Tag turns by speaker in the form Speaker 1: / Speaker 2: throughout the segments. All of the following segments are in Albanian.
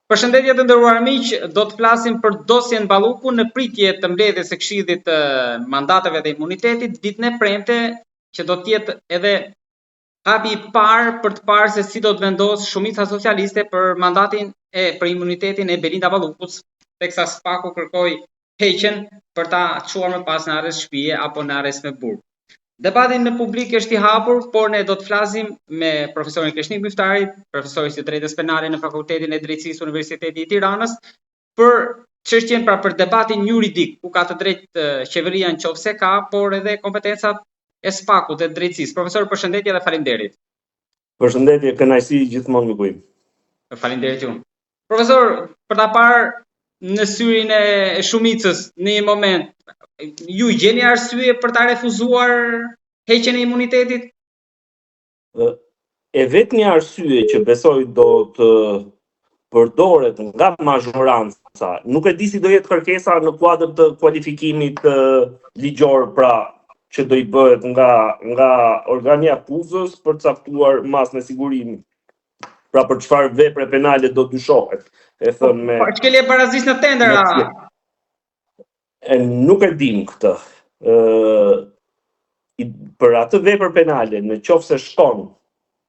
Speaker 1: Përshëndetje të nderuar miq, do të flasim për dosjen Balluku në pritje të mbledhjes së Këshillit të mandateve dhe imunitetit ditën e premte, që do të jetë edhe hapi i parë për të parë se si do të vendos shumica socialiste për mandatin për imunitetin e Belinda Ballukut, teksa SPAK-u kërkoi heqjen për ta çuar më pas në arrest shtëpie apo në arrest me burg. Debati në publik është i hapur, por ne do të flasim me profesorin Krishnik Myftari, profesor i drejtës penale në Fakultetin e Drejtësisë Universitetit të Tiranës, për çështjen për debatin juridik, ku ka të drejtë qeveria nëse ka, por edhe kompetencat e SPAK-ut dhe drejtësisë. Profesor, përshëndetje dhe faleminderit.
Speaker 2: Përshëndetje, kënaqësi gjithmonë me kujt.
Speaker 1: Faleminderit ju. Profesor, për ta parë në syrin e shumicës në një moment, ju gjeni arsye për ta refuzuar heqjen e imunitetit?
Speaker 2: E vetmja arsye që besoj do të përdoret nga mazhoranca, nuk e di si do jetë kërkesa në kuadër të kualifikimit ligjor, pra që do i bëhet nga organi i akuzës për caktuar masën e sigurimit. Pra për çfarë vepre penale do dyshohet. E thënë me
Speaker 1: ç'ke barazis në tendera?
Speaker 2: Nuk e dim këtë. Për atë vepër penale, në qoftë se shkon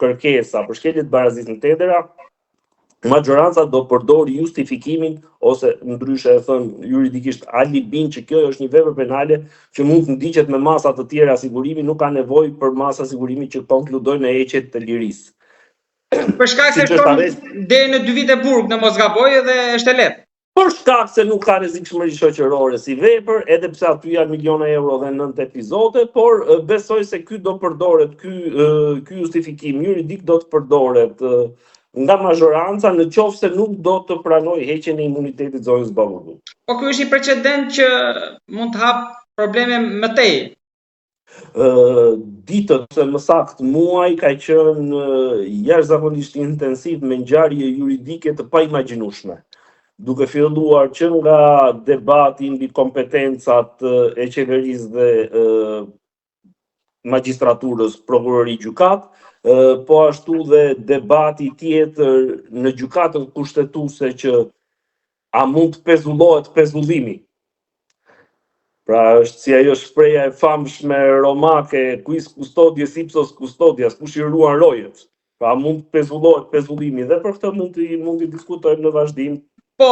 Speaker 2: kërkesa për shkelje të barazisë në tendera, majoranca do përdori justifikimin ose ndryshe e thënë juridikisht alibin që kjo është një vepër penale që mund të ndiqet me masa të tjera sigurimi, nuk ka nevojë për masa sigurimi që konkludojnë në heqjet të lirisë.
Speaker 1: Për shkak se shkon deri në 2 vite burg në mos gaboj dhe është e lehtë.
Speaker 2: Për shkak se nuk ka rrezikshmëri shoqërore si vepër, edhe pse aty janë miliona euro dhe 9 epizode, por besoj se ky do përdoret, ky justifikim juridik do të përdoret nga mazhoranca në qoftë se nuk do të pranojë heqjen e imunitetit zonës Ballukut.
Speaker 1: Po ky është një precedent që mund të hap probleme më tej.
Speaker 2: Ditët se më saktë muaj ka qenë jashtëzakonisht intensiv me ngjarje juridike të paimagjinueshme, duke filluar që nga debati mbi kompetencat e qeverisë dhe magjistraturës, prokurori gjykat, po ashtu dhe debati tjetër në gjykatën kushtetuese që a mund të pezullohet pezullimi. Pra është si ajo shpreha e famshme romake, quis custodies ipsos custodias, kush i ruan rojet. Pra mund të pezullohet pezullimi dhe për këtë mund të diskutojmë në vazhdim.
Speaker 1: Po,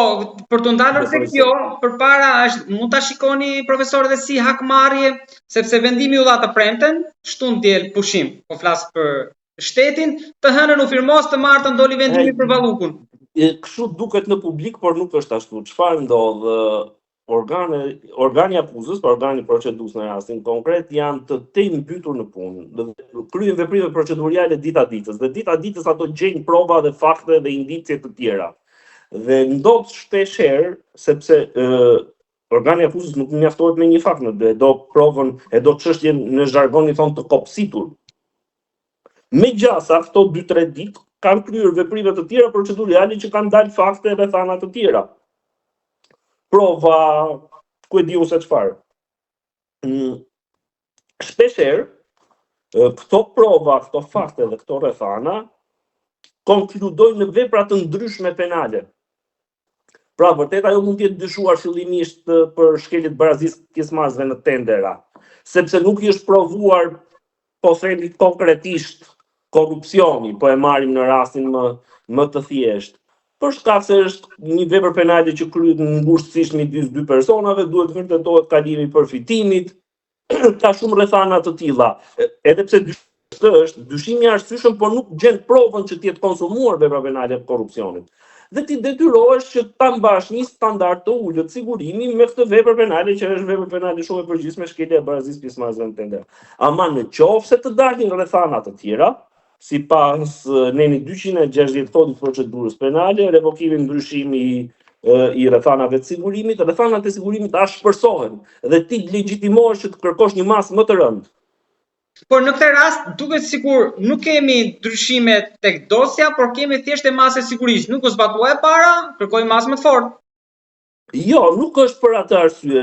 Speaker 1: për të ndalur tek kjo, përpara mund ta shikoni profesor edhe si hakmarrje, sepse vendimi u dha të premten, shtunë diel pushim, po flas për shtetin, të hënën u firmos, të martën doli vendimi për Ballukun.
Speaker 2: Kështu duket në publik, por nuk është ashtu. Çfarë ndodh? Organi i akuzës, për organi procedurës në rastin konkret, janë të tej mbytur në punë. Kryen veprime procedurale dita ditës, dhe dita ditës ato gjejnë prova dhe fakte dhe indicie të tjera. Dhe ndodh shpesh herë, sepse organi i akuzës nuk mjaftohet me një fakt, e do provën, e do çështjen në zhargon i thon të kopsitur. Megjithëse ato 2-3 ditë kanë kryer veprime të tjera procedurale që kanë dalë fakte dhe thana të tjera. Prova, ku e diu se çfarë. Shpesh herë, këto prova, këto fakte dhe këto rrethana konkludojnë në vepra të ndryshme penale. Pra, vërtet ajo mund të jetë dyshuar fillimisht për shkelje të barazisë pjesëmarrësve në tendera, sepse nuk i është provuar, po themi konkretisht, korrupsioni, po e marrim në rastin më të thjeshtë. Për shkak se është një vepër penale që kryhet ngushtësisht midis 2 personave, duhet vërtetohet kalimi i përfitimit, ka shumë rrethana të tilla. Edhe pse është dyshimi i arsyeshëm, por nuk gjen provën që të jetë konsumuar vepra penale e korrupsionit. Dhe ti detyrohesh që ta mbash një standard të ulët sigurimi me këtë vepër penale që është vepër penale shumë e përgjithshme, shkelja e barazisë pjesëmarrësve në tender. Ama në qoftë se të dalin rrethana të tjera, sipas neni 260 kodit procedurës penale, revokimi ndryshimi i rrethanave të sigurimit, rrethanat e sigurimit shpërsohen dhe ti legjitimohesh që të kërkosh një masë më të rëndë.
Speaker 1: Por në këtë rast duket sikur nuk kemi ndryshime tek dosja, por kemi thjesht masë sigurisë. Nuk u zbatua e para, kërkoj masë më të fortë.
Speaker 2: Jo, nuk është për atë arsye,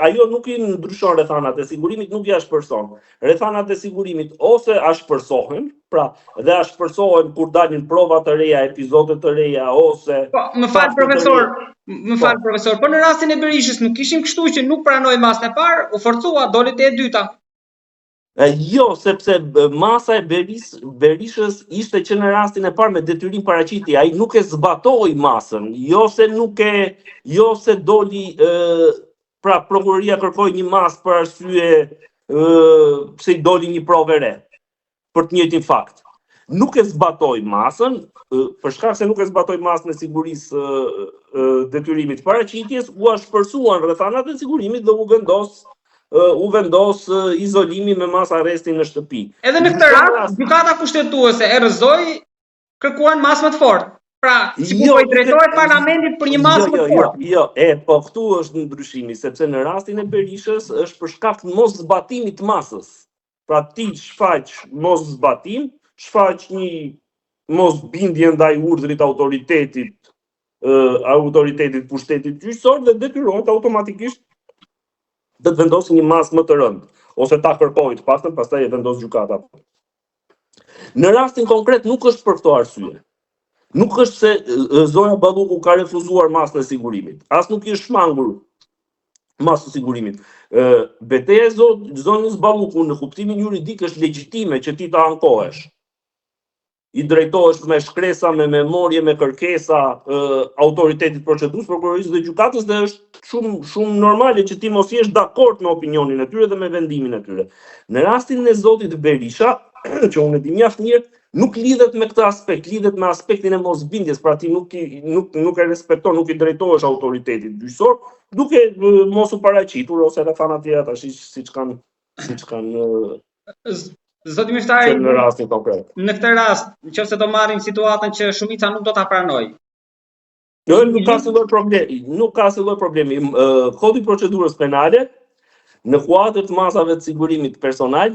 Speaker 2: ajo nuk i ndryshon rrethanat e sigurimit, nuk i ashpërson. Rrethanat e sigurimit ose ashpërsohen, pra dhe ashpërsohen kur dalin prova të reja, epizode të reja ose
Speaker 1: Po, më fal profesor, po në rastin e Berishës nuk kishim kështu që nuk pranoi masën e parë, u forcua, doli te e dyta.
Speaker 2: Jo, sepse masa e Berishës ishte që në rastin e parë me detyrim paraqitje, ai nuk e zbatoi masën, jo se doli, pra prokuroria kërkoi një masë për arsye pse i doli një provë re, për të njëjtin fakt. Nuk e zbatoi masën, për shkak se nuk e zbatoi masën e sigurisë detyrimit paraqitjes, u ashpërsuan rrethanat e sigurimit dhe u vendos izolimi me mas arrestin në shtëpi.
Speaker 1: Edhe në këtë rast, gjykata kushtetuese e rrëzoi, kërkuan masë më të fortë. Pra, sikur po i drejtohet parlamentit për një masë më të fortë.
Speaker 2: Jo, po këtu është ndryshimi, sepse në rastin e Berishës është për shkak të mos zbatimit të masës. Pra ti shfaq mos zbatim, shfaq një mos bindje ndaj urdhrit autoritetit pushtetit gjyqësor dhe detyrohet automatikisht dhe të vendosë një masë më të rëndë, ose ta kërkojë të paktën, pastaj e vendos gjykata. Në rastin konkret nuk është për këto arsye. Nuk është se Zoja Balluku ka refuzuar masën e sigurimit. As nuk i është shmangur masën e sigurimit. Betejë e zonës Balluku në kuptimin juridik është legjitime që ti ta ankohesh. I drejtohesh me shkresa, me memorie, me kërkesa autoritetit procedues, prokurorisë dhe gjykatës dhe është shumë normale që ti mos jesh dakord me opinionin e tyre dhe me vendimin e tyre. Në rastin e zotit Berisha, që unë e di mjaft mirë, nuk lidhet me këtë aspekt, lidhet me aspektin e mosbindjes, pra ti nuk e respekton, nuk i drejtohesh autoritetit gjyqësor, duke mos u paraqitur ose rrethanat tjera tash siç kanë
Speaker 1: Zoti Miftari,
Speaker 2: në rastin konkret.
Speaker 1: Në këtë rast, nëse do marrim situatën që shumica nuk do ta pranojë.
Speaker 2: Nuk ka asnjë lloj problemi. Kodi i procedurës penale në kuadër të masave të sigurimit personal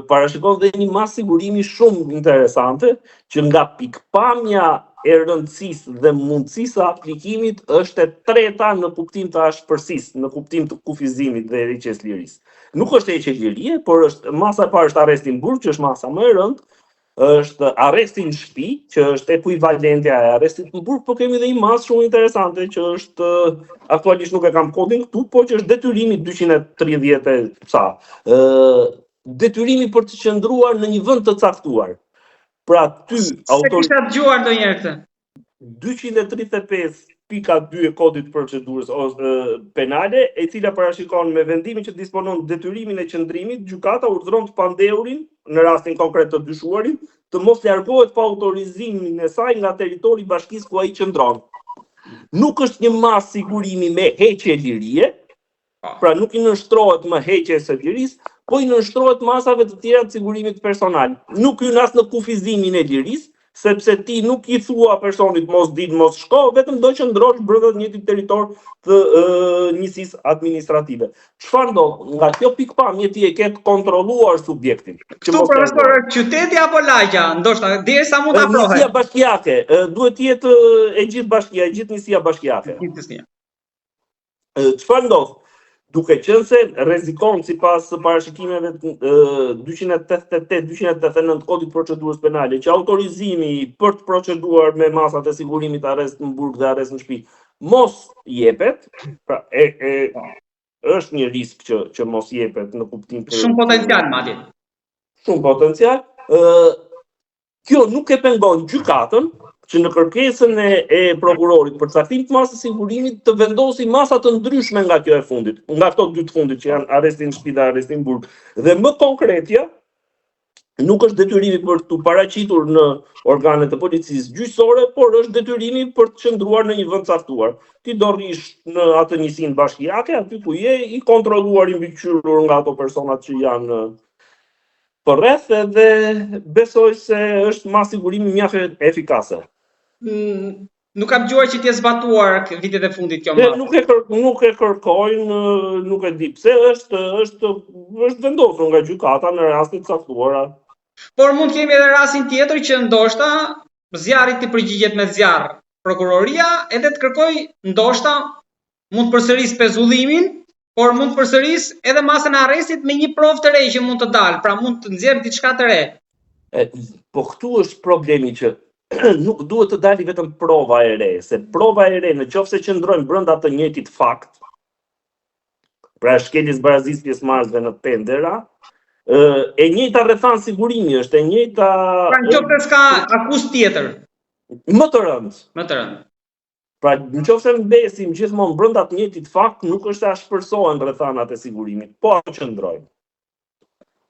Speaker 2: parashikon dhe një masë sigurimi shumë interesante që nga pikpamja e rëndësisë dhe mundësisë së aplikimit është e treta në kuptim të ashpërsisë, në kuptim të kufizimit dhe heqjes lirisë. Nuk është heqje lirie, por është masa e parë është arresti në burg, që është masa më e rëndë, është arresti në shtëpi, që është ekuivalentja e arrestit në burg, por kemi edhe një masë shumë interesante që është aktualisht nuk e kam kodin këtu, por që është detyrimi 230 sa. Detyrimi për të qëndruar në një vend të caktuar. Pra ty
Speaker 1: kisha dëgjuar ndonjëherë këtë.
Speaker 2: 235.2 e kodit procedurës penale, e cila parashikon me vendimin që disponon detyrimin e qëndrimit, gjykata urdhëron të pandeurin, në rastin konkret të dyshuarit, të mos largohet pa autorizimin e saj nga territori i bashkisë ku ai qëndron. Nuk është një masë sigurimi me heqje lirie, pra nuk i nënshtrohet më heqjes së lirisë, po i nënshtrohet masave të tjera të sigurimit personal. Nuk hyn as në kufizimin e lirisë, sepse ti nuk i thua personit mos dil, mos shko, vetëm do qëndrosh brenda të njëjtit territor të njësisë administrative. Çfarë ndodh? Nga kjo pikpamje ti e ke kontrolluar subjektin.
Speaker 1: Këtu profesor, qyteti apo lagja, ndoshta derisa mund ta prohet.
Speaker 2: Njësia bashkiake, duhet të jetë e gjithë bashkia, e gjithë njësia bashkiake. Çfarë ndodh? Duke qenë se rrezikon sipas parashikimeve 288-289 kodit procedurës penale që autorizimi për të proceduar me masat e sigurimit arrest në burg dhe arrest në shtëpi mos jepet, pra është një risk që mos jepet në kuptim të
Speaker 1: shumë potencial madje.
Speaker 2: Shumë potencial. Kjo nuk e pengon gjykatën që në kërkesën e prokurorit për caktim të masës sigurimit të vendosi masa të ndryshme nga kjo e fundit, nga këto dy të fundit që janë arresti në shtëpi dhe arresti në burg. Dhe më konkretja, nuk është detyrimi për të paraqitur në organet e policisë gjyqësore, por është detyrimi për të qëndruar në një vend caktuar. Ti do rrish në atë njësinë bashkiake, aty ku je i kontrolluar, i mbikëqyrur nga ato personat që janë përreth, dhe besoj se është masë sigurimi mjaft efikase.
Speaker 1: Nuk kam dëgjuar që t'je zbatuar vitet e fundit kjo masë.
Speaker 2: Nuk e kërkojnë, nuk e di pse, është vendosur nga gjykata në raste të caktuara.
Speaker 1: Por mund kemi edhe rastin tjetër që ndoshta zjarri të përgjigjet me zjarr prokuroria edhe të kërkoj ndoshta mund të përsëris pezullimin, por mund të përsëris edhe masën e arrestit me një provë të re që mund të dalë, pra mund të nxjerrë diçka të re.
Speaker 2: Po këtu është problemi që nuk duhet të dali vetëm prova e re, se prova e re në qoftë se qëndrojnë brenda të njëjtit fakt, pra shkeljes barazisë pjesëmarrësve në pendera, e njëjta rrethan sigurimi është, e njëjta.
Speaker 1: Pra në qoftë se s'ka akuzë tjetër.
Speaker 2: Më të rëndë. Pra në qoftë se mbesim gjithmonë brenda të njëjtit fakt, nuk është se ashpërsohen rrethanat e sigurimit, po qëndrojnë.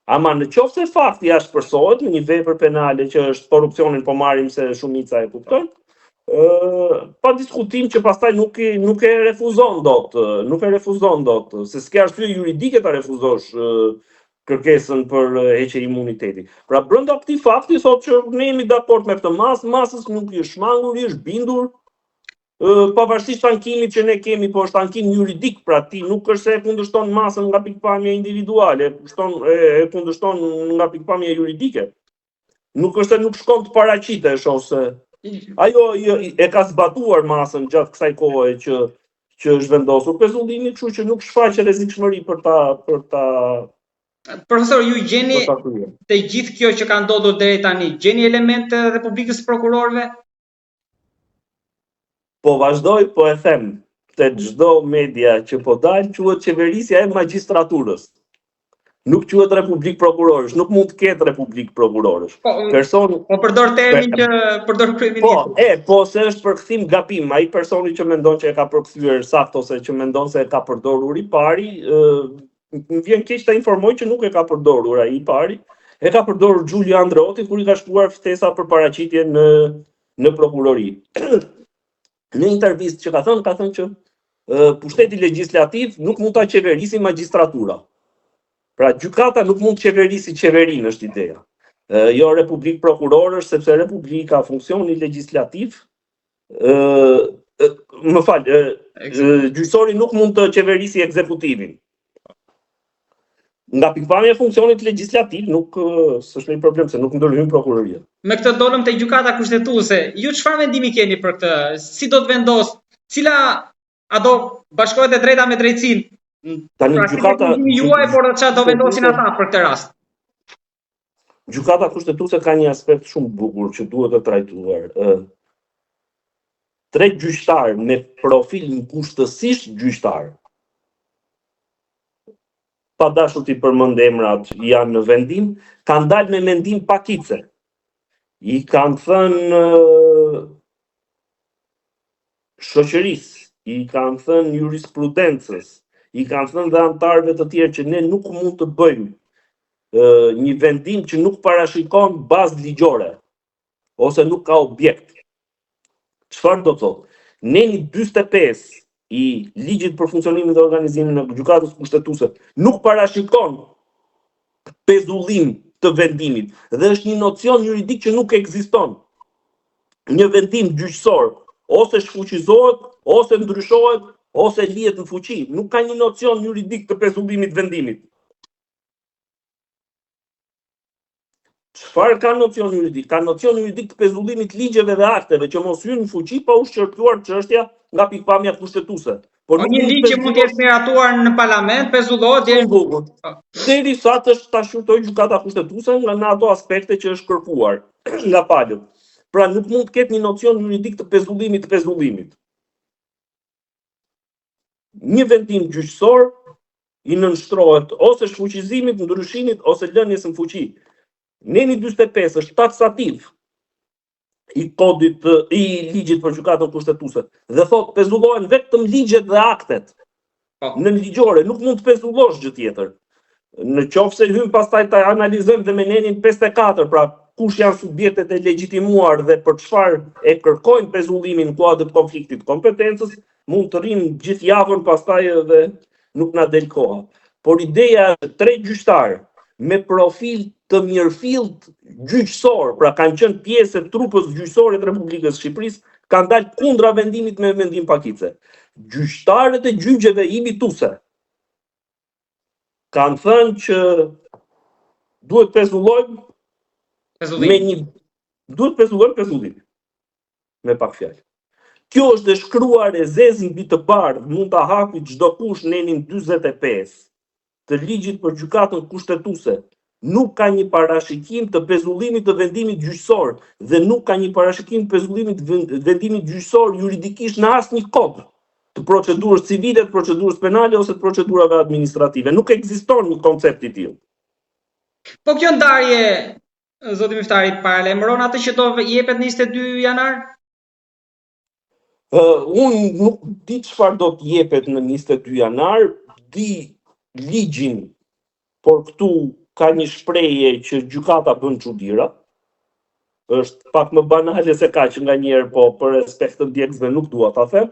Speaker 2: Ama në qoftë se fakti ashpërsohet në një vepër penale që është korrupsionin, po marrim se shumica e kupton, pa diskutim që pastaj nuk e refuzon dot, se s'ke arsye juridike ta refuzosh kërkesën për heqje imuniteti. Pra brenda këtij fakti thotë që ne jemi dakord me këtë masës nuk i është shmangur, i është bindur, pavarësisht tankimit që ne kemi, po është tankim juridik, pra ti nuk është se e kundërshton masën nga pikpamja individuale, e kundërshton nga pikpamja juridike. Nuk është se nuk shkon të paraqite, shoh se ajo e ka zbatuar masën gjatë kësaj kohe që është vendosur pezullimi, kështu që nuk shfaq rrezikshmëri për ta.
Speaker 1: Profesor, ju gjeni te gjithë kjo që ka ndodhur deri tani, gjeni element të Republikës së Prokurorëve?
Speaker 2: Po vazhdoj, po e them, te çdo media që po dalë quhet qeverisja e magjistraturës. Nuk quhet Republikë Prokurorësh, nuk mund të ketë Republikë Prokurorësh.
Speaker 1: Po përdor termin që përdor kryeministri.
Speaker 2: Po se është përkthim gabim, ai personi që mendon që e ka përkthyer saktë ose që mendon se e ka përdorur i pari, më vjen keq ta informoj që nuk e ka përdorur ai i pari, e ka përdorur Giulio Andreotti kur i ka shkruar ftesa për paraqitje në prokurori. Në intervistë që ka thënë që pushteti legjislativ nuk mund ta qeverisi magjistratura. Pra gjykata nuk mund të qeverisi qeverinë, është ideja. Jo Republikë Prokurorësh, sepse Republika funksioni legjislativ, gjyqësori nuk mund të qeverisi ekzekutivin. Nga pikpamja e funksionit legjislativ nuk s'është një problem se nuk ndërhyn prokuroria.
Speaker 1: Me këtë dolëm te gjykata kushtetuese, ju çfarë mendimi keni për këtë? Si do të vendos? A do bashkohet e drejta me drejtësinë?
Speaker 2: Tani gjykata
Speaker 1: juaj, por çfarë do vendosin ata për këtë rast?
Speaker 2: Gjykata kushtetuese ka një aspekt shumë bukur që duhet të trajtuar. 3 gjyqtar me profil kushtësisht gjyqtar, pa dashur t'i përmend emrat, janë në vendim, kanë dalë me mendim pakice. I kanë thënë shoqërisë, i kanë thënë jurisprudencës, i kanë thënë dhe antarëve të tjerë që ne nuk mund të bëjmë një vendim që nuk parashikon bazë ligjore, ose nuk ka objekt. Çfarë do të thotë? Neni 45 i ligjit për funksionimin dhe organizimin e gjykatës kushtetuese nuk parashikon pezullim të vendimit dhe është një nocion juridik që nuk ekziston. Një vendim gjyqësor ose shfuqizohet, ose ndryshohet, ose lihet në fuqi. Nuk ka një nocion juridik të pezullimit vendimit. Çfarë ka nocion juridik? Ka nocion juridik të pezullimit ligjeve dhe akteve që mos hyjnë në fuqi pa u shqyrtuar çështja nga pikpamja kushtetuese.
Speaker 1: Por një ligj që mund të jetë miratuar në parlament pezullohet
Speaker 2: derisa ta shqyrtojë gjykata kushtetuese në ato aspekte që është kërkuar nga palët. Pra nuk mund të ketë një nocion juridik të pezullimit. Një vendim gjyqësor i nënshtrohet ose shfuqizimit, ndryshimit ose lënies në fuqi. Neni 45 është taksativ i kodit i ligjit për gjykatën kushtetuese dhe thotë pezullohen vetëm ligjet dhe aktet. Në ligjore nuk mund të pezullosh gjë tjetër. Në qoftë se hyn pastaj ta analizojmë dhe me nenin 54, pra kush janë subjektet e legjitimuar dhe për çfarë e kërkojnë pezullimin në kuadër të konfliktit kompetencës, mund të rrinë gjithë javën pastaj edhe nuk na del koha. Por ideja është 3 gjyqtar me profil të mirëfillt gjyqësor, pra kanë qenë pjesë e trupës gjyqësore të Republikës së Shqipërisë, kanë dalë kundra vendimit me mendim pakice. Gjyqtarët e gjyqeve imituese kanë thënë që duhet pezullojmë me një duhet pezullojmë pezullimin. Me pak fjalë. Kjo është e shkruar e zezë mbi të bardhë, mund ta hapi çdo kush nenin 45 të ligjit për gjykatën kushtetuese. Nuk ka një parashikim të pezullimit të vendimit gjyqësor dhe nuk ka një parashikim të pezullimit të vendimit gjyqësor juridikisht në asnjë kod të procedurës civile, të procedurës penale ose të procedurave administrative. Nuk ekziston një koncept i tillë.
Speaker 1: Po kjo ndarje, zoti Miftari, paralajmëron atë që do jepet 22 janar?
Speaker 2: Unë nuk di çfarë do të jepet në 22 janar, di ligjin, por këtu ka një shprehje që gjykata bën çuditëra. Është pak më banale se kaq nganjëherë, po për respekt të ndjekësve nuk dua ta them.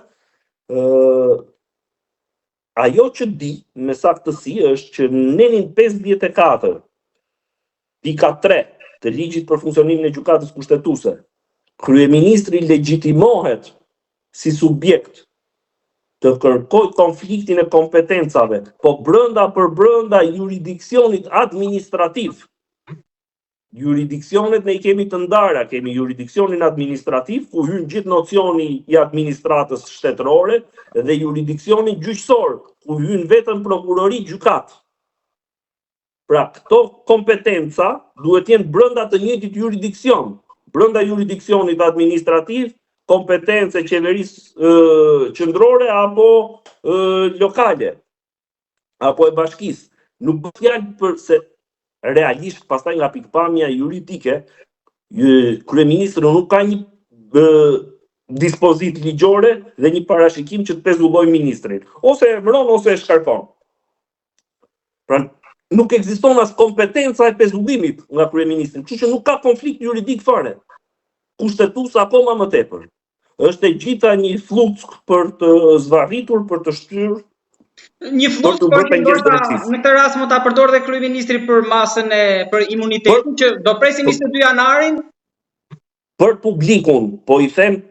Speaker 2: Ajo që di me saktësi është që nenin 54 pika 3 të ligjit për funksionimin e gjykatës kushtetuese, kryeministri legjitimohet si subjekt të kërkoj konfliktin e kompetencave, po brenda juridiksionit administrativ. Juridiksionet ne I kemi të ndara, kemi juridiksionin administrativ, ku hyn gjithë nocioni I administratës shtetërore, dhe juridiksionin gjyqësor, ku hyn vetëm prokurori gjykat. Pra, këto kompetenca duhet jenë brenda të njëjtit juridiksion, brenda juridiksionit administrativ, kompetence qeverisë qendrore apo lokale, apo e bashkisë. Nuk bëhet fjalë për se realisht pastaj nga pikpamja juridike, kryeministri nuk ka një dispozitë ligjore dhe një parashikim që të pezullojë ministrin. Ose e emëron ose e shkarkon. Pra, nuk ekziston as kompetenca e pezullimit nga kryeministri, kështu që nuk ka konflikt juridik fare. Kushtetues akoma më tepër. Është e gjitha një fluck për të zvarritur, për të shtyrë.
Speaker 1: Një fluks por që në këtë rast mund ta përdor dhe kryeministri për masën për imunitetin që do presim 22 janarin.
Speaker 2: Për publikun, po I them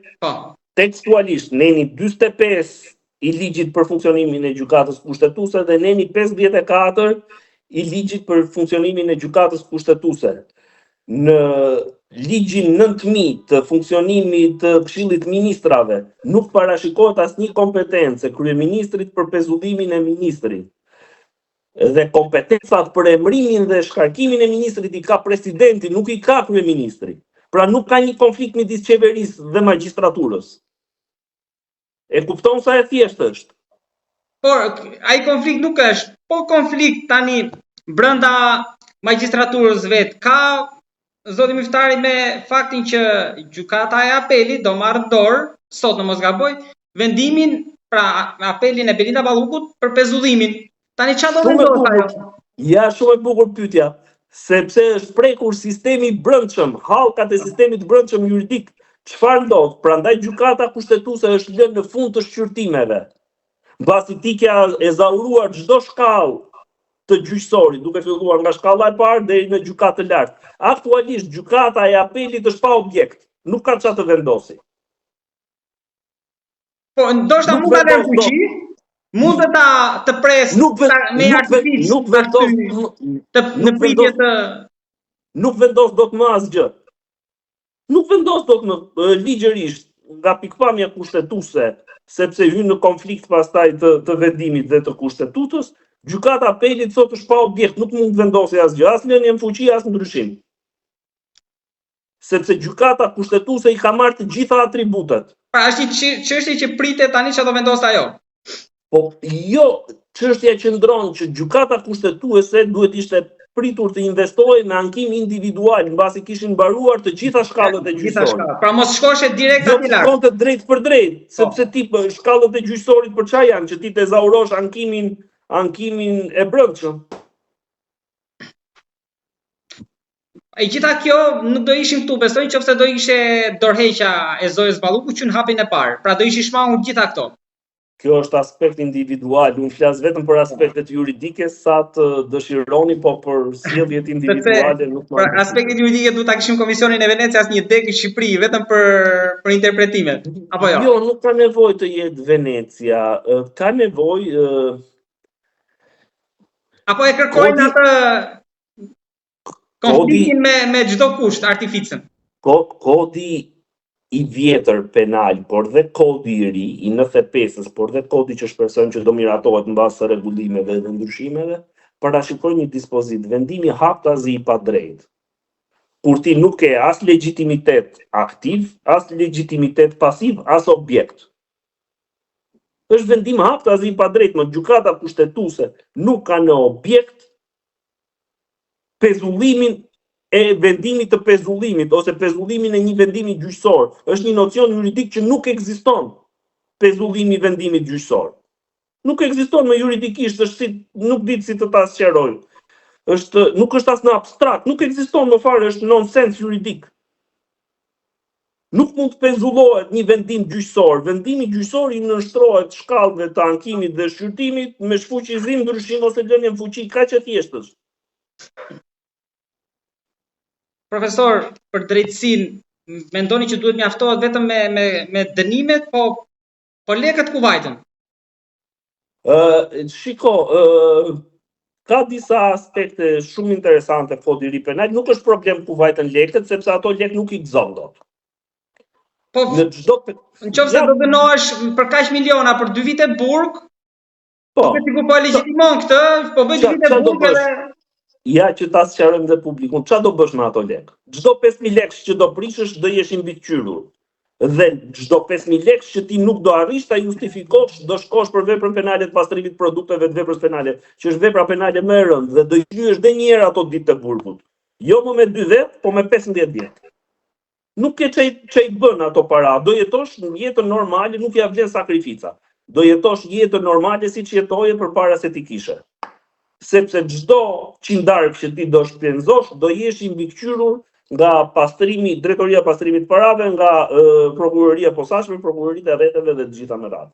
Speaker 2: tekstualisht, neni 45 I ligjit për funksionimin e gjykatës kushtetuese dhe neni 54 I ligjit për funksionimin e gjykatës kushtetuese. Në ligjin 9000 të funksionimit të Këshillit Ministrave nuk parashikohet asnjë kompetencë kryeministrit për pezullimin e ministrit. Dhe kompetencat për emërimin dhe shkarkimin e ministrit I ka presidenti, nuk I ka kryeministri. Pra nuk ka një konflikt midis qeverisë dhe magjistraturës. E kupton sa e thjeshtë është?
Speaker 1: Por ai konflikt nuk është, po konflikt tani brenda magjistraturës vet ka zoti Miftari me faktin që gjykata e apelit do marrë dorë, sot në mos gaboj, vendimin pra apelin e Belinda Ballukut për pezullimin. Tani çfarë do vendosë ajo?
Speaker 2: Ja, shumë e bukur pyetja, sepse është prekur sistemi I brendshëm, hallkat e sistemit brendshëm juridik. Çfarë ndodh? Prandaj gjykata kushtetuese është lënë në fund të shqyrtimeve. Mbasi ti ke ezauruar çdo shkallë të gjyqësorit, duke filluar nga shkalla e parë deri në gjykatë të lartë. Aktualisht gjykata e apelit është pa objekt, nuk ka çfarë të vendosi.
Speaker 1: Po ndoshta mund ta lënë fuqi, mund të pres me artific,
Speaker 2: nuk vendos
Speaker 1: në pritje të
Speaker 2: nuk vendos dot më asgjë. Nuk vendos dot më ligjërisht nga pikpamja kushtetuese, sepse hyn në konflikt pastaj të vendimit dhe të kushtetutës. Gjykata apelit sot është pa objekt, nuk mund të vendosë asgjë, as lënien fuqi, as ndryshim. Sepse gjykata kushtetuese I ka marrë të gjitha atributet.
Speaker 1: Pra është një çështje që pritet tani çfarë do vendosë ajo.
Speaker 2: Po jo, çështja qëndron që gjykata kushtetuese duhet ishte pritur të investojë në ankim individual, mbasi kishin mbaruar të gjitha shkallët e gjyqësorit.
Speaker 1: Pra mos shkoshe direkt aty lart.
Speaker 2: Jo, shkonte drejt për drejt, sepse ti shkallët e gjyqësorit për çfarë janë, që ti të ezaurosh ankimin e brendshëm.
Speaker 1: E gjitha kjo nuk do ishim këtu, besoj nëse do ishe dorëheqja e Zoës Ballukut që në hapin e parë. Pra do ishin shmangur gjitha këto.
Speaker 2: Kjo është aspekt individual, unë flas vetëm për aspektet juridike sa të dëshironi, po për sjelljet individuale nuk më.
Speaker 1: Për aspektet juridike duhet ta kishim Komisionin e Venecias një deg në Shqipëri vetëm për interpretime. Apo jo?
Speaker 2: Jo, nuk ka nevojë të jetë Venecia, ka nevojë
Speaker 1: apo e kërkojnë atë konfliktin me çdo kusht, artificën.
Speaker 2: Kodi i vjetër penal, por dhe kodi i ri, i 95-s, por dhe kodi që shpresojmë që do miratohet mbas së rregullimeve dhe ndryshimeve, parashikoj një dispozit, vendimi haptazi i padrejtë, kur ti nuk ke as legjitimitet aktiv, as legjitimitet pasiv, as objekt. Është vendim haptazi i padrejtë, në gjykata kushtetuese nuk ka në objekt pezullimin e vendimit të pezullimit, ose pezullimin e një vendimi gjyqësor. Është një nocion juridik që nuk ekziston, pezullimi i vendimit gjyqësor. Nuk ekziston me juridikisht, është si, nuk ditë si të ta sqaroj. Nuk është as në abstrakt, nuk ekziston më fare, është nonsens juridik. Nuk mund të pezullohet një vendim gjyqësor. Vendimi gjyqësor i nënshtrohet shkallëve të ankimit dhe shqyrtimit me shfuqizim, ndryshim ose lënien fuqi, kaq e thjeshtë është.
Speaker 1: Profesor, për drejtësinë, mendoni që duhet mjaftohet vetëm me dënimet, po lekët ku vajten?
Speaker 2: Shiko, ka disa aspekte shumë interesante kodi i ri penal, nuk është problem ku vajten lekët, sepse ato lekë nuk i gëzon dot.
Speaker 1: Po, në qoftë se do dënohesh për kaq miliona për 2 vite burg, duket sikur po e legjitimon këtë, po bëj 2 vite burg edhe
Speaker 2: ja që ta sqarojmë dhe publikun, çfarë do bësh me ato lekë? Çdo 5.000 lekë që do prishësh do jesh i mbikëqyrur. Dhe çdo 5.000 lekë që ti nuk do arrish ta justifikosh, do shkosh për veprën penale të pastrimit produkteve të veprës penale, që është vepra penale më e rëndë, dhe do i qyesh edhe një herë ato ditë të burgut. Jo më me 2 vjet, po me 15 vjet. Nuk ke çai bën ato para, do jetosh në jetën normale, nuk ja vlen sakrifica. Do jetosh jetën normale siç jetoje përpara se ti kishe. Sepse çdo qindark që ti do shpenzosh, do jesh i mbikëqyrur nga pastrimi, drejtoria e pastrimit parave, nga prokuroria e posaçme, prokuroritë e rreteve dhe të gjitha me radhë.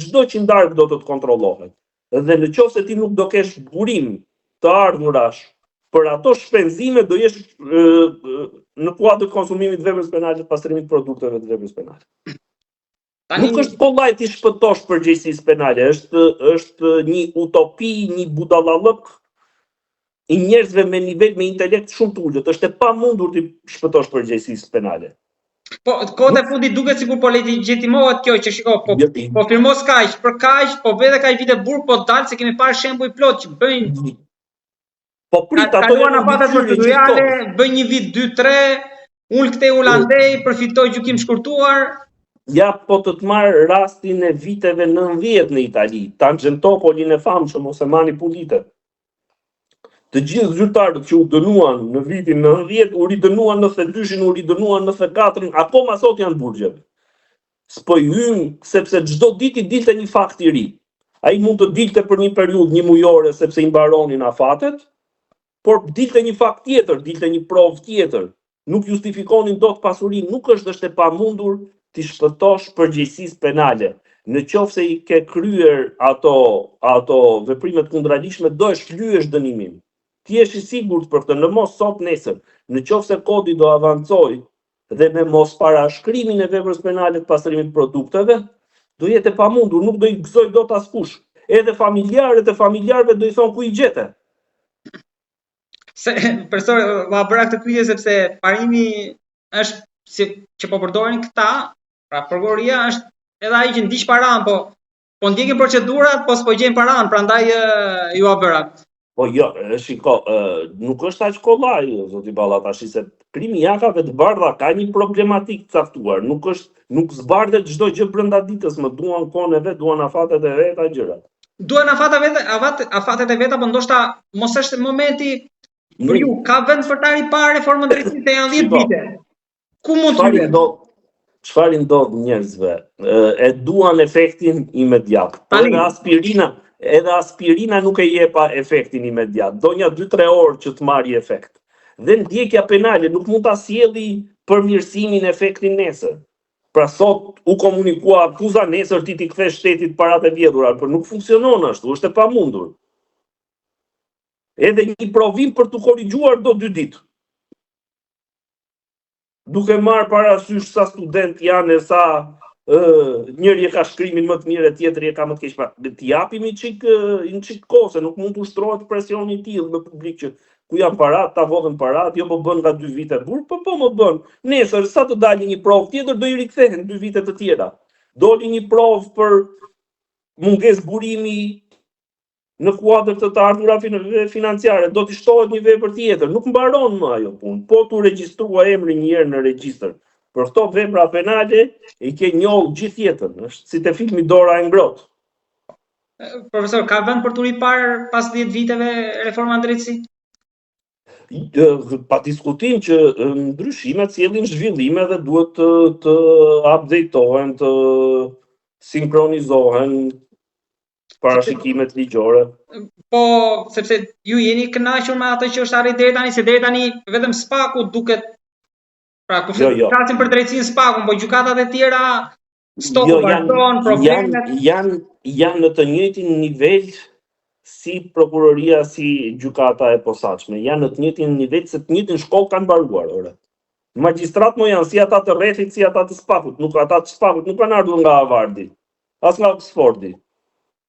Speaker 2: Çdo qindark do të kontrollohet. Dhe në qoftë se ti nuk do kesh burim të ardhurash për ato shpenzime, do jesh në kuadër të konsumimit të veprës penale të pastrimit produkteve të veprës penale. Nuk është kollaj ti shpëtosh përgjegjësisë penale, është një utopi, një budallallëk i njerëzve me nivel me intelekt shumë të ulët, është e pamundur ti shpëtosh përgjegjësisë penale.
Speaker 1: Po, kohët e fundit duket sikur po legitimohet kjo që shiko, po firmos kaq, për kaq, po vete kaq vite burg, po dal se kemi parë shembuj plot që bëjnë.
Speaker 2: Po prit ato
Speaker 1: janë afatet procedurale, bëjnë një vit 2-3, ul këtej ul andej, përfitoj gjykim shkurtuar.
Speaker 2: Ja, po të marr rastin e viteve 90 në Itali, Tangentopoli e famshëm ose Manipulite. Të gjithë zyrtarët që u dënuan në vitin 90, u ridënuan 92-shin, u ridënuan 94-in, akoma sot janë burgjet. S'po i hyn sepse çdo ditë i dilte një fakt i ri. Ai mund të dilte për një periudhë një mujore sepse i mbaronin afatet, por dilte një fakt tjetër, dilte një provë tjetër. Nuk justifikonin dot pasurinë, nuk është e pamundur ti shpëtosh përgjegjësisë penale. Në qoftë se i ke kryer ato veprimet kundërligjshme, do e shlyesh dënimin. Ti je i sigurt për këtë, në mos sot nesër. Në qoftë se kodi do avancoj dhe me mos parashkrimin e veprës penale të pastrimit produkteve, do jetë e pamundur, nuk do i gëzoj dot askush. Edhe familjarët e familjarëve do i thonë ku i gjete.
Speaker 1: Profesor, ma bëra këtë pyetje sepse parimi është që po përdorin këta, pra prokuroria është edhe ai që ndiq paran, po ndjekin procedurat, po s'po gjejnë paran, prandaj ju a bëra.
Speaker 2: Po jo, shiko, nuk është aq kollaj, zoti Balla, tash se krimi i akave të bardha ka një problematik caktuar, nuk zbardhet çdo gjë brenda ditës, më duan kohën e vet, duan afatet e veta gjërat.
Speaker 1: Duan afatet e veta, po ndoshta mos është momenti për ju, ka vend për ta riparë reformën drejtësisë janë 10 vite. Ku mund të jetë?
Speaker 2: Çfarë ndodh njerëzve? E duan efektin imediat. Edhe aspirina nuk e jepa efektin imediat. Do një 2-3 orë që të marrë efekt. Dhe ndjekja penale nuk mund ta sjelli përmirësimin e efektin nesër. Pra sot u komunikua akuza, nesër ti kthesh shtetit paratë e vjedhura, por nuk funksionon ashtu, është e pamundur. Edhe një provim për të korrigjuar do 2 ditë. Duke marrë parasysh sa student janë e sa njëri e ka shkrimin më të mirë e tjetri e ka më të keq. T'i japim një çik kohë, se nuk mund të ushtrohet presioni i tillë në publik që ku janë parat, ta vodhen parat, jo po bën nga 2 vite burr, po më bën. Nesër sa të dalë një provë tjetër do i rikthehen 2 vite të tjera. Doli një provë për mungesë burimi në kuadër të ardhurave financiare, do t'i shtohet një vepër tjetër, nuk mbaron më ajo punë, po t'u regjistrua emri një herë në regjistër. Për këto vepra penale i ke njollë gjithë jetën, është si te filmi Dora e ngrohtë.
Speaker 1: Profesor, ka vend për t'u ripar pas 10 viteve reforma në drejtësi?
Speaker 2: Pa diskutim që ndryshimet sjellin zhvillime dhe duhet të updatehen, të sinkronizohen parashikimet ligjore.
Speaker 1: Po, sepse ju jeni kënaqur me atë që është arrit deri tani, se deri tani vetëm SPAK-u duket, pra kur flasim për drejtësinë SPAK-un, po gjykatat e tjera stoku vazhdon, problemet
Speaker 2: janë në të njëjtin nivel si prokuroria, si gjykata e posaçme. Janë në të njëjtin nivel, se të njëjtin shkollë kanë mbaruar, ore. Magjistrat më janë si ata të rrethit, si ata të SPAK-ut. Ata të SPAK-ut nuk kanë ardhur nga Harvardi, as nga Oxfordi.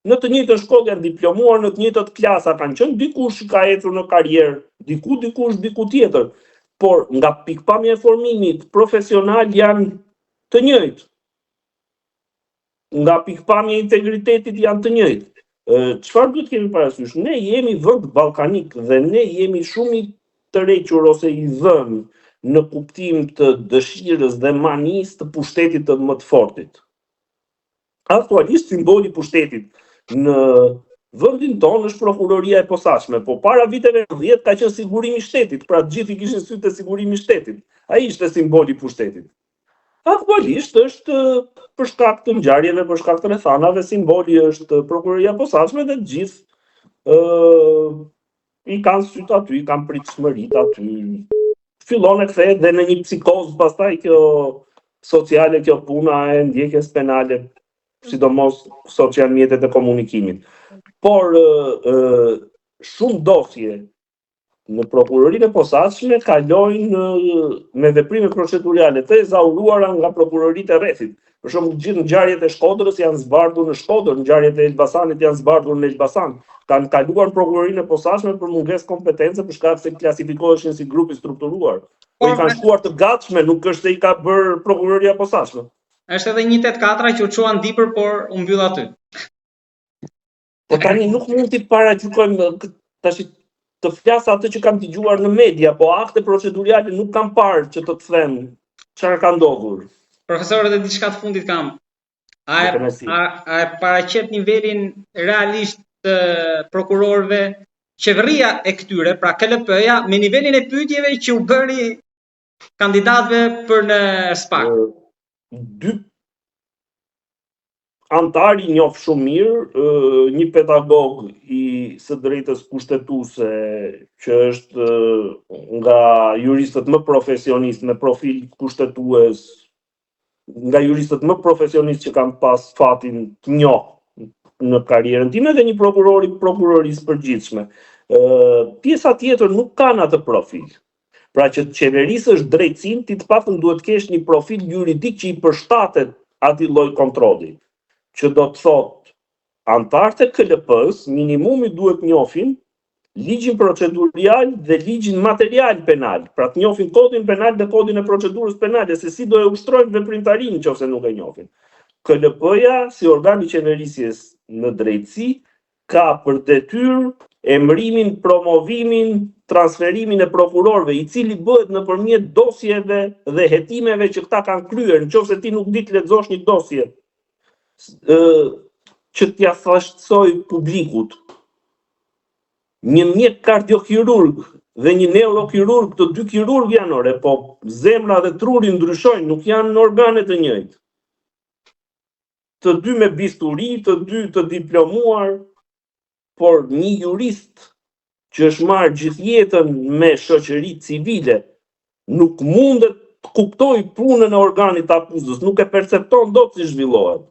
Speaker 2: Në të njëjtën shkollë janë diplomuar, në të njëjtat klasa kanë qenë, dikush ka ecur në karrierë, diku tjetër, por nga pikpamja e formimit profesional janë të njëjtë. Nga pikpamja e integritetit janë të njëjtë. Çfarë duhet kemi parasysh? Ne jemi vend ballkanik dhe ne jemi shumë i tërhequr ose i dhënë në kuptim të dëshirës dhe manisë të pushtetit të më të fortit. Aktualisht simboli i pushtetit në vendin tonë është prokuroria e posaçme, po para viteve 10 ka qenë sigurimi i shtetit, pra të gjithë i kishin sy te sigurimi i shtetit. Ai ishte simboli i pushtetit. Aktualisht është për shkak të ngjarjeve, për shkak të rrethanave, simboli është prokuroria e posaçme dhe të gjithë i kanë syt aty, i kanë pritshmërit aty. Fillon e kthehet dhe në një psikozë pastaj kjo sociale, kjo puna e ndjekjes penale, sidomos sot që janë mjetet e komunikimit. Por shumë dosje në prokurorinë e posaçme kalojnë me veprime procedurale të ezauruara nga prokuroritë e rrethit. Për shembull, gjithë ngjarjet e Shkodrës janë zbardhur në Shkodër, ngjarjet e Elbasanit janë zbardhur në Elbasan. Kanë kaluar prokurorinë e posaçme për mungesë kompetence për shkak se klasifikoheshin si grup i strukturuar. Po i kanë shkuar të gatshme, nuk është se i ka bërë prokuroria e posaçme.
Speaker 1: Është edhe 184 që u çuan dipër, por u mbyll aty.
Speaker 2: Po tani nuk mund t'i paragjykojmë tash të flas atë që kam dëgjuar në media, po akte procedurale nuk kam parë që të them çfarë ka ndodhur.
Speaker 1: Profesor, edhe diçka të fundit kam. A e paraqet nivelin realisht të prokurorëve qeveria e këtyre, pra KLP-ja, me nivelin e pyetjeve që u bëri kandidatëve për në SPAK?
Speaker 2: Dy antari njoh shumë mirë, një pedagog i së drejtës kushtetuese që është nga juristët më profesionistë me profil kushtetues, nga juristët më profesionistë që kanë pas fatin të njoh në karrierën time dhe një prokuror i prokurorisë përgjithshme. Pjesa tjetër nuk kanë atë profil. Pra që të qeverisësh drejtësinë, ti të paktën duhet të kesh një profil juridik që i përshtatet atij lloj kontrolli. Që do të thotë antarët e KLP-s minimumi duhet njohin ligjin procedurial dhe ligjin material penal, pra të njohin kodin penal dhe kodin e procedurës penale, se si do e ushtrojnë veprimtarinë nëse nuk e njohin. KLP-ja si organ i qeverisjes në drejtësi ka për detyrë emërimin, promovimin, transferimin e prokurorëve, i cili bëhet nëpërmjet dosjeve dhe hetimeve që këta kanë kryer, nëse ti nuk di të lexosh një dosje që t'ja thashtësoj publikut. Një mjek kardiokhirurg dhe një neurokhirurg, të dy kirurg janë ore, po zemra dhe truri ndryshojnë, nuk janë organe të njëjtë. Të dy me bisturi, të dy të diplomuar, por një jurist që është marrë gjithë jetën me shoqëri civile, nuk mundet të kuptoj punën e organit të akuzës, nuk e percepton dot si zhvillohet.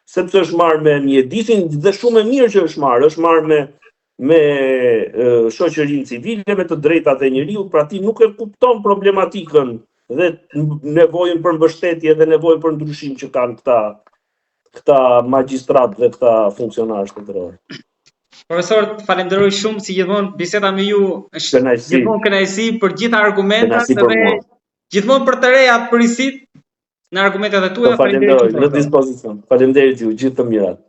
Speaker 2: Sepse është marrë me mjedisin dhe shumë e mirë që është marrë me shoqërinë civile, me të drejtat e njeriut, pra ti nuk e kupton problematikën dhe nevojën për mbështetje dhe nevojën për ndryshim që kanë këta magjistrat dhe këta funksionarë shtetëror.
Speaker 1: Profesor, të falenderoj shumë si gjithmonë biseda me ju është
Speaker 2: Kënaqësi.
Speaker 1: gjithmonë kënaqësi për gjitha argumentat
Speaker 2: Kënaqësi për
Speaker 1: dhe
Speaker 2: mua.
Speaker 1: gjithmonë për të reja të përrisit në argumentet e
Speaker 2: Po
Speaker 1: tuaja.
Speaker 2: falenderoj, në dispozicion. Faleminderit ju, gjithë të mirat.